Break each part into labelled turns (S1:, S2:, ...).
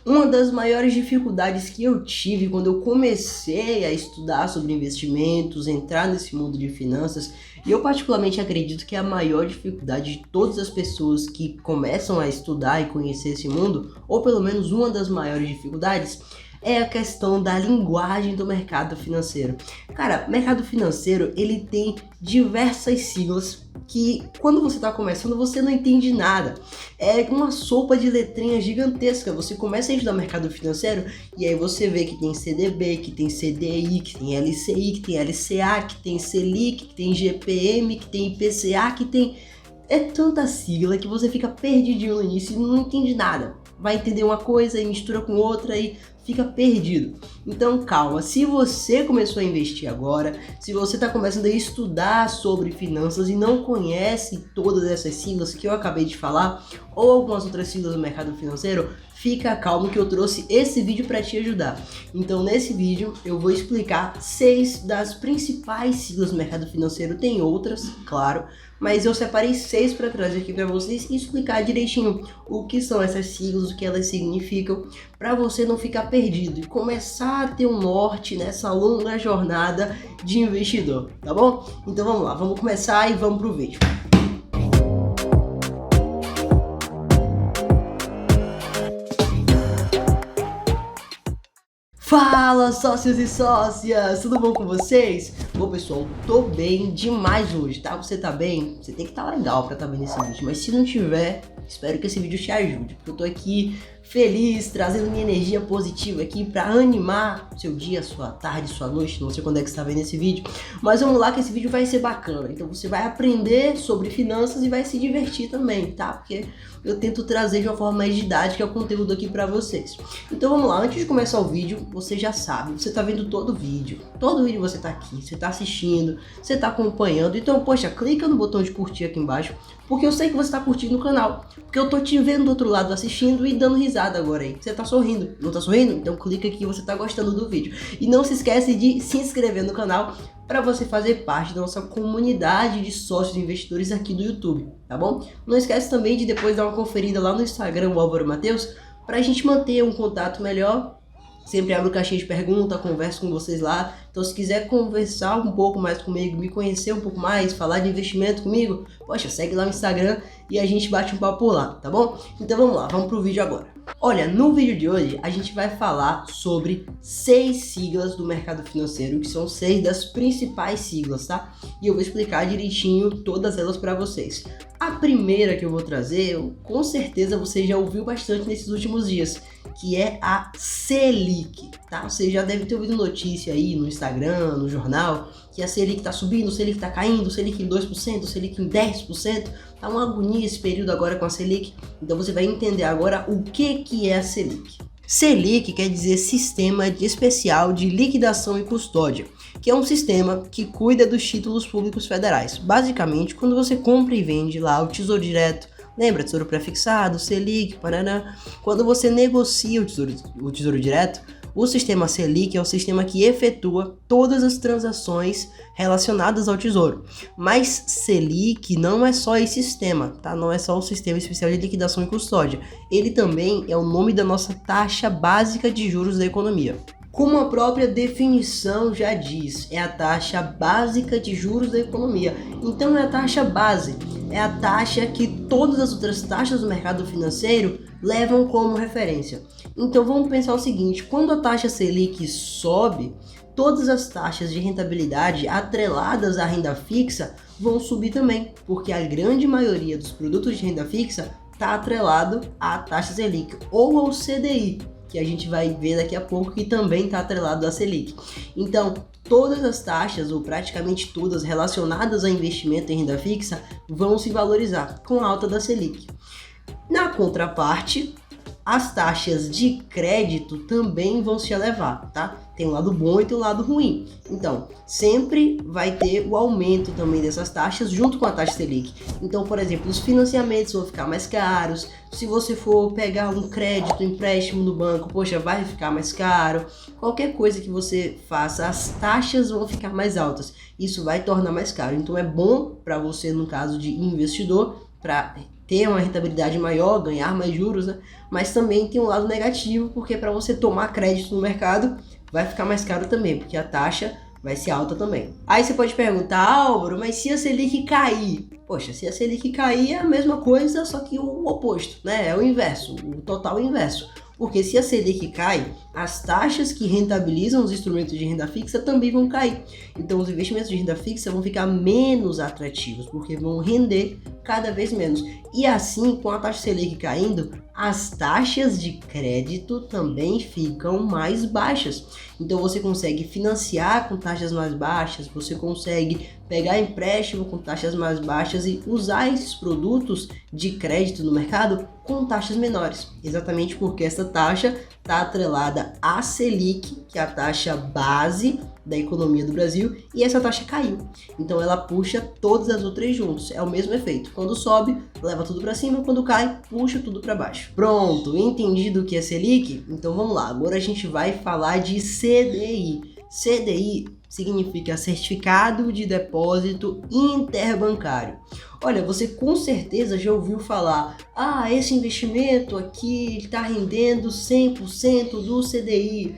S1: Uma das maiores dificuldades que eu tive quando eu comecei a estudar sobre investimentos, entrar nesse mundo de finanças, e eu particularmente acredito que é a maior dificuldade de todas as pessoas que começam a estudar e conhecer esse mundo, ou pelo menos uma das maiores dificuldades, é a questão da linguagem do mercado financeiro. Cara, mercado financeiro, ele tem diversas siglas que quando você está começando você não entende nada. É uma sopa de letrinhas gigantesca. Você começa a estudar mercado financeiro e aí você vê que tem CDB, que tem CDI, que tem LCI, que tem LCA, que tem Selic, que tem GPM, que tem IPCA, que tem... É tanta sigla que você fica perdidinho no início e não entende nada. Vai entender uma coisa e mistura com outra e fica perdido. Então calma, se você começou a investir agora, se você está começando a estudar sobre finanças e não conhece todas essas siglas que eu acabei de falar, ou algumas outras siglas do mercado financeiro, fica calmo que eu trouxe esse vídeo para te ajudar. Então nesse vídeo eu vou explicar 6 das principais siglas do mercado financeiro, tem outras, claro, mas eu separei 6 para trazer aqui para vocês e explicar direitinho o que são essas siglas, o que elas significam, para você não ficar perdido e começar a ter um norte nessa longa jornada de investidor, tá bom? Então vamos lá, vamos começar e vamos pro vídeo. Fala, sócios e sócias, tudo bom com vocês? Bom, pessoal, tô bem demais hoje, tá? Você tá bem? Você tem que estar legal pra estar vendo esse vídeo, mas se não tiver, espero que esse vídeo te ajude, porque eu tô aqui feliz, trazendo minha energia positiva aqui pra animar seu dia, sua tarde, sua noite, não sei quando é que você tá vendo esse vídeo, mas vamos lá que esse vídeo vai ser bacana, então você vai aprender sobre finanças e vai se divertir também, tá? Porque eu tento trazer de uma forma mais didática o conteúdo aqui pra vocês. Então vamos lá, antes de começar o vídeo, você já sabe, você tá vendo todo vídeo você tá aqui, você tá assistindo, você tá acompanhando, então poxa, clica no botão de curtir aqui embaixo, porque eu sei que você tá curtindo o canal, porque eu tô te vendo do outro lado assistindo e dando risada agora aí, você tá sorrindo, não tá sorrindo? Então clica aqui, você tá gostando do vídeo, e não se esquece de se inscrever no canal, para você fazer parte da nossa comunidade de sócios investidores aqui do YouTube, tá bom? Não esquece também de depois dar uma conferida lá no Instagram, o Álvaro Mateus, para a gente manter um contato melhor. Sempre abro caixinha de pergunta, converso com vocês lá. Então se quiser conversar um pouco mais comigo, me conhecer um pouco mais, falar de investimento comigo, poxa, segue lá no Instagram e a gente bate um papo por lá, tá bom? Então vamos lá, vamos pro vídeo agora. Olha, no vídeo de hoje a gente vai falar sobre 6 siglas do mercado financeiro, que são 6 das principais siglas, tá? E eu vou explicar direitinho todas elas para vocês. A primeira que eu vou trazer, com certeza você já ouviu bastante nesses últimos dias, que é a Selic, tá? Você já deve ter ouvido notícia aí no Instagram, no jornal, que a Selic tá subindo, a Selic tá caindo, a Selic em 2%, a Selic em 10%, tá uma agonia esse período agora com a Selic, então você vai entender agora o que é a Selic. Selic quer dizer Sistema Especial de Liquidação e Custódia, que é um sistema que cuida dos títulos públicos federais. Basicamente, quando você compra e vende lá o Tesouro Direto, lembra, Tesouro Prefixado, Selic, paraná, quando você negocia o tesouro Direto, o sistema Selic é o sistema que efetua todas as transações relacionadas ao tesouro. Mas Selic não é só esse sistema, tá? Não é só o Sistema Especial de Liquidação e Custódia. Ele também é o nome da nossa taxa básica de juros da economia. Como a própria definição já diz, é a taxa básica de juros da economia. Então é a taxa base, é a taxa que todas as outras taxas do mercado financeiro levam como referência. Então vamos pensar o seguinte, quando a taxa Selic sobe, todas as taxas de rentabilidade atreladas à renda fixa vão subir também, porque a grande maioria dos produtos de renda fixa está atrelado à taxa Selic ou ao CDI, que a gente vai ver daqui a pouco, que também está atrelado à Selic. Então, todas as taxas, ou praticamente todas relacionadas a investimento em renda fixa, vão se valorizar com a alta da Selic. Na contraparte, as taxas de crédito também vão se elevar, tá? Tem um lado bom e tem um lado ruim. Então, sempre vai ter o aumento também dessas taxas junto com a taxa Selic. Então, por exemplo, os financiamentos vão ficar mais caros. Se você for pegar um crédito, um empréstimo no banco, poxa, vai ficar mais caro. Qualquer coisa que você faça, as taxas vão ficar mais altas. Isso vai tornar mais caro. Então, é bom para você, no caso de investidor, para ter uma rentabilidade maior, ganhar mais juros, né? Mas também tem um lado negativo, porque para você tomar crédito no mercado vai ficar mais caro também, porque a taxa vai ser alta também. Aí você pode perguntar, Álvaro, mas se a Selic cair? Poxa, se a Selic cair é a mesma coisa, só que o oposto, né? É o inverso, o total inverso. Porque se a Selic cai, as taxas que rentabilizam os instrumentos de renda fixa também vão cair. Então os investimentos de renda fixa vão ficar menos atrativos, porque vão render cada vez menos. E assim, com a taxa Selic caindo, as taxas de crédito também ficam mais baixas. Então você consegue financiar com taxas mais baixas, você consegue pegar empréstimo com taxas mais baixas e usar esses produtos de crédito no mercado com taxas menores. Exatamente porque essa taxa está atrelada à Selic, que é a taxa base da economia do Brasil, e essa taxa caiu. Então ela puxa todas as outras juntos. É o mesmo efeito. Quando sobe, leva tudo para cima, quando cai, puxa tudo para baixo. Pronto, entendido o que é Selic? Então vamos lá. Agora a gente vai falar de CDI. CDI significa Certificado de Depósito Interbancário. Olha, você com certeza já ouviu falar, esse investimento aqui está rendendo 100% do CDI,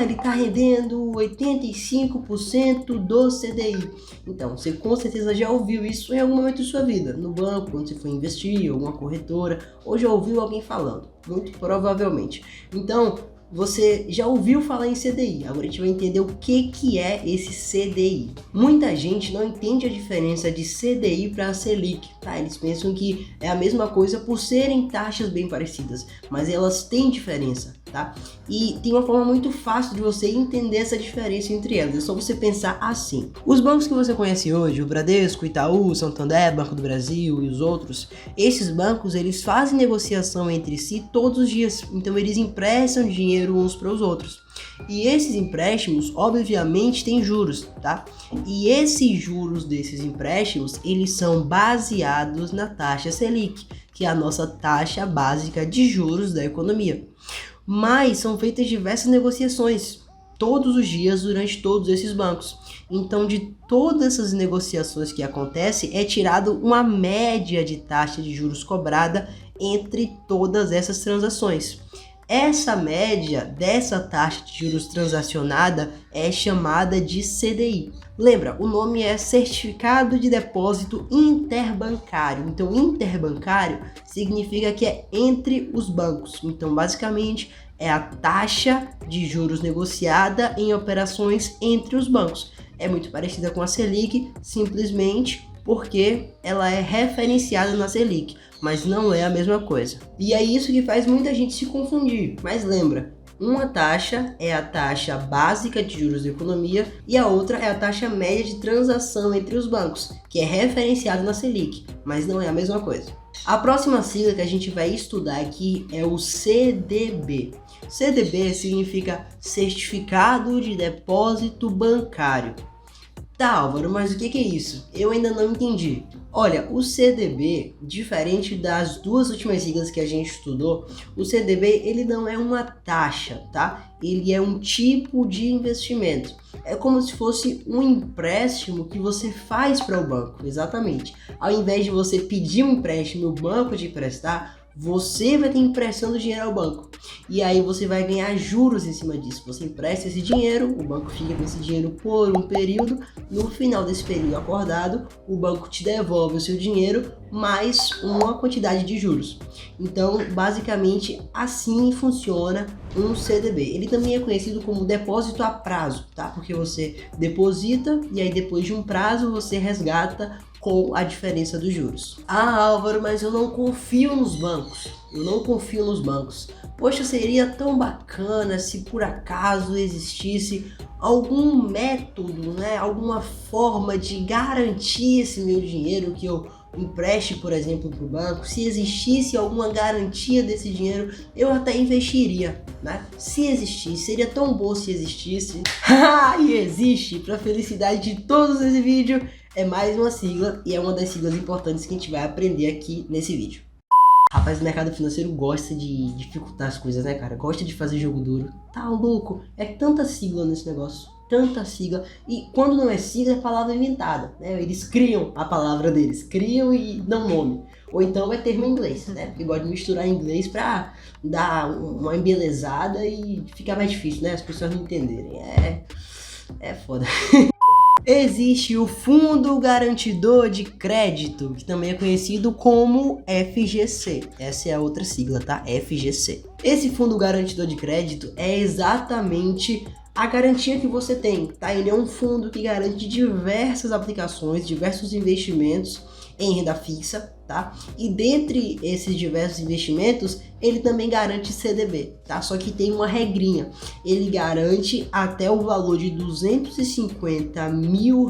S1: ele está rendendo 85% do CDI. Então, você com certeza já ouviu isso em algum momento de sua vida, no banco, quando você foi investir, alguma corretora, ou já ouviu alguém falando, muito provavelmente. Então, você já ouviu falar em CDI, agora a gente vai entender o que é esse CDI. Muita gente não entende a diferença de CDI para Selic, tá? Eles pensam que é a mesma coisa por serem taxas bem parecidas, mas elas têm diferença, tá? E tem uma forma muito fácil de você entender essa diferença entre elas, é só você pensar assim. Os bancos que você conhece hoje, o Bradesco, Itaú, Santander, Banco do Brasil e os outros, esses bancos eles fazem negociação entre si todos os dias, então eles emprestam dinheiro uns para os outros. E esses empréstimos, obviamente, têm juros, tá? E esses juros desses empréstimos, eles são baseados na taxa Selic, que é a nossa taxa básica de juros da economia. Mas são feitas diversas negociações todos os dias durante todos esses bancos. Então, de todas essas negociações que acontecem, é tirado uma média de taxa de juros cobrada entre todas essas transações. Essa média dessa taxa de juros transacionada é chamada de CDI. Lembra, o nome é Certificado de Depósito Interbancário. Então, interbancário significa que é entre os bancos. Então, basicamente, é a taxa de juros negociada em operações entre os bancos. É muito parecida com a Selic, simplesmente porque ela é referenciada na Selic, mas não é a mesma coisa. E é isso que faz muita gente se confundir. Mas lembra, uma taxa é a taxa básica de juros da economia e a outra é a taxa média de transação entre os bancos, que é referenciada na Selic, mas não é a mesma coisa. A próxima sigla que a gente vai estudar aqui é o CDB. CDB significa Certificado de Depósito Bancário. Tá, Álvaro, mas o que é isso? Eu ainda não entendi. Olha, o CDB, diferente das duas últimas siglas que a gente estudou, o CDB ele não é uma taxa, tá? Ele é um tipo de investimento. É como se fosse um empréstimo que você faz para o banco, exatamente. Ao invés de você pedir um empréstimo e o banco te emprestar, você vai ter emprestando dinheiro ao banco. E aí você vai ganhar juros em cima disso. Você empresta esse dinheiro, o banco fica com esse dinheiro por um período. No final desse período acordado, o banco te devolve o seu dinheiro mais uma quantidade de juros. Então, basicamente, assim funciona um CDB. Ele também é conhecido como depósito a prazo, tá? Porque você deposita e aí depois de um prazo você resgata com a diferença dos juros. Álvaro, mas eu não confio nos bancos. Poxa, seria tão bacana se por acaso existisse algum método, né? Alguma forma de garantir esse meu dinheiro que eu empreste, por exemplo, para o banco. Se existisse alguma garantia desse dinheiro, eu até investiria, né? Se existisse, seria tão bom se existisse. E existe, para felicidade de todos esse vídeo. É mais uma sigla e é uma das siglas importantes que a gente vai aprender aqui nesse vídeo. Rapaz, o mercado financeiro gosta de dificultar as coisas, né, cara? Gosta de fazer jogo duro. Tá louco? É tanta sigla nesse negócio. Tanta sigla. E quando não é sigla, é palavra inventada, né? Eles criam a palavra deles. Criam e dão nome. ou então é termo em inglês, né? Porque gosta de misturar inglês pra dar uma embelezada e ficar mais difícil, né? As pessoas não entenderem. É foda. Existe o Fundo Garantidor de Crédito, que também é conhecido como FGC. Essa é a outra sigla, tá? FGC. Esse Fundo Garantidor de Crédito é exatamente a garantia que você tem, tá? Ele é um fundo que garante diversas aplicações, diversos investimentos em renda fixa, tá? E dentre esses diversos investimentos, ele também garante CDB, tá? Só que tem uma regrinha, ele garante até o valor de R$250 mil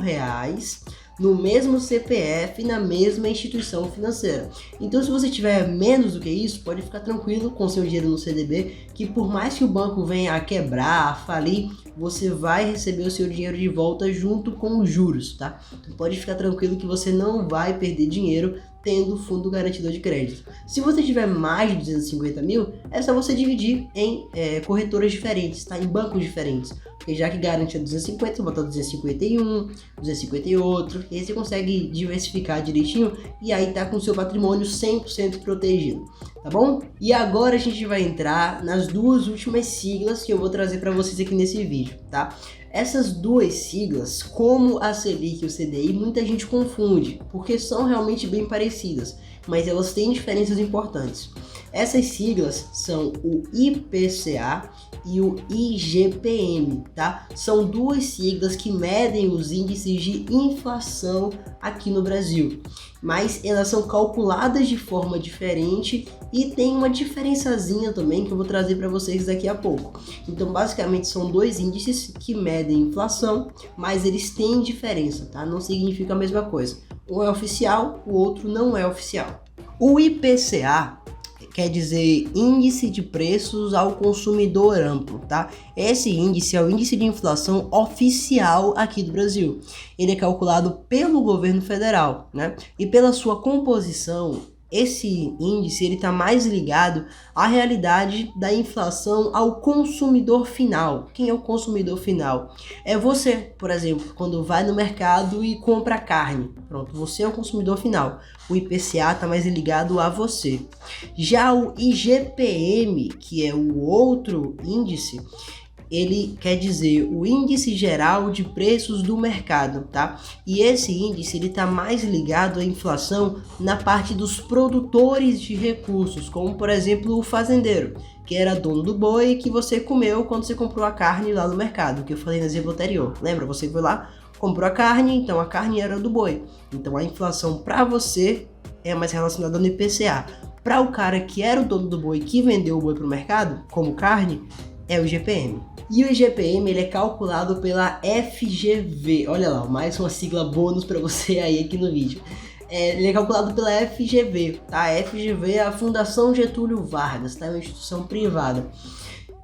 S1: no mesmo CPF, na mesma instituição financeira. Então, se você tiver menos do que isso, pode ficar tranquilo com seu dinheiro no CDB, que por mais que o banco venha a quebrar, a falir, você vai receber o seu dinheiro de volta junto com os juros, tá? Então, pode ficar tranquilo que você não vai perder dinheiro tendo fundo garantidor de crédito. Se você tiver mais de 250 mil, é só você dividir em corretoras diferentes, tá? Em bancos diferentes. Porque já que garante 250, você bota 251, 250 e outro, e aí você consegue diversificar direitinho e aí tá com o seu patrimônio 100% protegido, tá bom? E agora a gente vai entrar nas duas últimas siglas que eu vou trazer para vocês aqui nesse vídeo, tá? Essas duas siglas, como a Selic e o CDI, muita gente confunde, porque são realmente bem parecidas, mas elas têm diferenças importantes. Essas siglas são o IPCA e o IGPM, tá? São duas siglas que medem os índices de inflação aqui no Brasil, mas elas são calculadas de forma diferente e tem uma diferençazinha também que eu vou trazer para vocês daqui a pouco. Então, basicamente, são dois índices que medem inflação, mas eles têm diferença, tá? Não significa a mesma coisa. Um é oficial, o outro não é oficial. O IPCA quer dizer Índice de Preços ao Consumidor Amplo, tá? Esse índice é o índice de inflação oficial aqui do Brasil. Ele é calculado pelo governo federal, né? E pela sua composição, esse índice ele está mais ligado à realidade da inflação ao consumidor final. Quem é o consumidor final? É você, por exemplo, quando vai no mercado e compra carne. Pronto, você é o consumidor final. O IPCA está mais ligado a você. Já o IGPM, que é o outro índice, ele quer dizer o Índice Geral de Preços do Mercado, tá? E esse índice ele está mais ligado à inflação na parte dos produtores de recursos, como por exemplo o fazendeiro, que era dono do boi que você comeu quando você comprou a carne lá no mercado, que eu falei no exemplo anterior. Lembra? Você foi lá, comprou a carne, então a carne era do boi. Então a inflação para você é mais relacionada no IPCA. Para o cara que era o dono do boi que vendeu o boi para o mercado, como carne, é o IGPM. E o IGPM ele é calculado pela FGV. Olha lá, mais uma sigla bônus para você aí aqui no vídeo. Ele é calculado pela FGV, tá? A FGV é a Fundação Getúlio Vargas, tá? É uma instituição privada.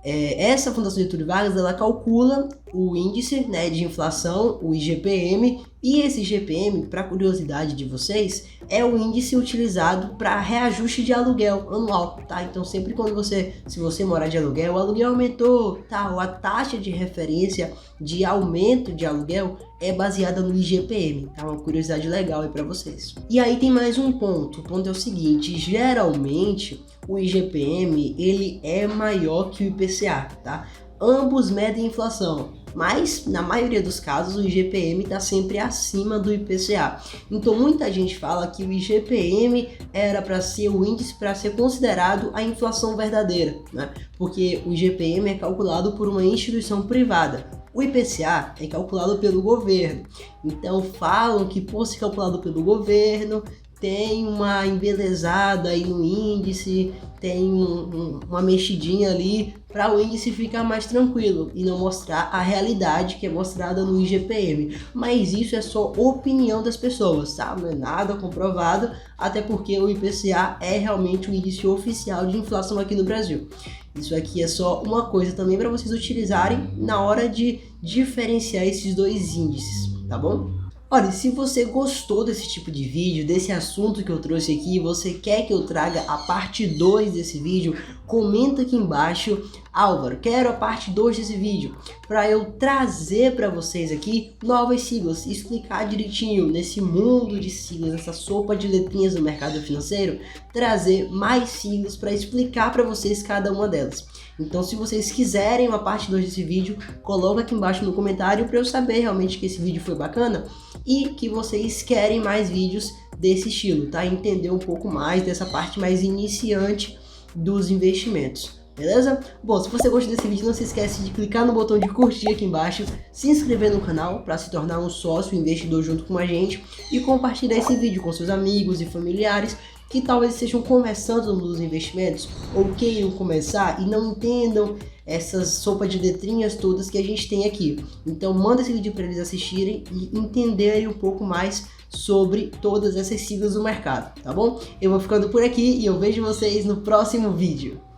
S1: Essa Fundação Getúlio Vargas, ela calcula o índice, né, de inflação, o IGPM, e esse IGPM, para curiosidade de vocês, é o índice utilizado para reajuste de aluguel anual, tá? Então sempre quando se você morar de aluguel, o aluguel aumentou, tá? Ou a taxa de referência de aumento de aluguel é baseada no IGPM, tá? Uma curiosidade legal aí para vocês. E aí tem mais um ponto. O ponto é o seguinte: geralmente o IGPM ele é maior que o IPCA, tá? Ambos medem inflação, mas na maioria dos casos o IGPM está sempre acima do IPCA. Então muita gente fala que o IGPM era para ser o índice para ser considerado a inflação verdadeira, né? Porque o IGPM é calculado por uma instituição privada. O IPCA é calculado pelo governo. Então falam que por ser calculado pelo governo tem uma embelezada aí no índice, tem uma mexidinha ali para o índice ficar mais tranquilo e não mostrar a realidade que é mostrada no IGPM. Mas isso é só opinião das pessoas, tá? Não é nada comprovado, até porque o IPCA é realmente o índice oficial de inflação aqui no Brasil. Isso aqui é só uma coisa também para vocês utilizarem na hora de diferenciar esses dois índices, tá bom? Olha, se você gostou desse tipo de vídeo, desse assunto que eu trouxe aqui, você quer que eu traga a parte 2 desse vídeo, comenta aqui embaixo: Álvaro, quero a parte 2 desse vídeo, para eu trazer para vocês aqui novas siglas, explicar direitinho nesse mundo de siglas, essa sopa de letrinhas do mercado financeiro, trazer mais siglas para explicar para vocês cada uma delas. Então, se vocês quiserem uma parte 2 desse vídeo, coloca aqui embaixo no comentário para eu saber realmente que esse vídeo foi bacana e que vocês querem mais vídeos desse estilo, tá? Entender um pouco mais dessa parte mais iniciante dos investimentos. Beleza? Bom, se você gostou desse vídeo, não se esquece de clicar no botão de curtir aqui embaixo, se inscrever no canal para se tornar um sócio investidor junto com a gente e compartilhar esse vídeo com seus amigos e familiares que talvez estejam começando nos investimentos ou queiram começar e não entendam essas sopas de letrinhas todas que a gente tem aqui. Então manda esse vídeo para eles assistirem e entenderem um pouco mais sobre todas essas siglas do mercado, tá bom? Eu vou ficando por aqui e eu vejo vocês no próximo vídeo.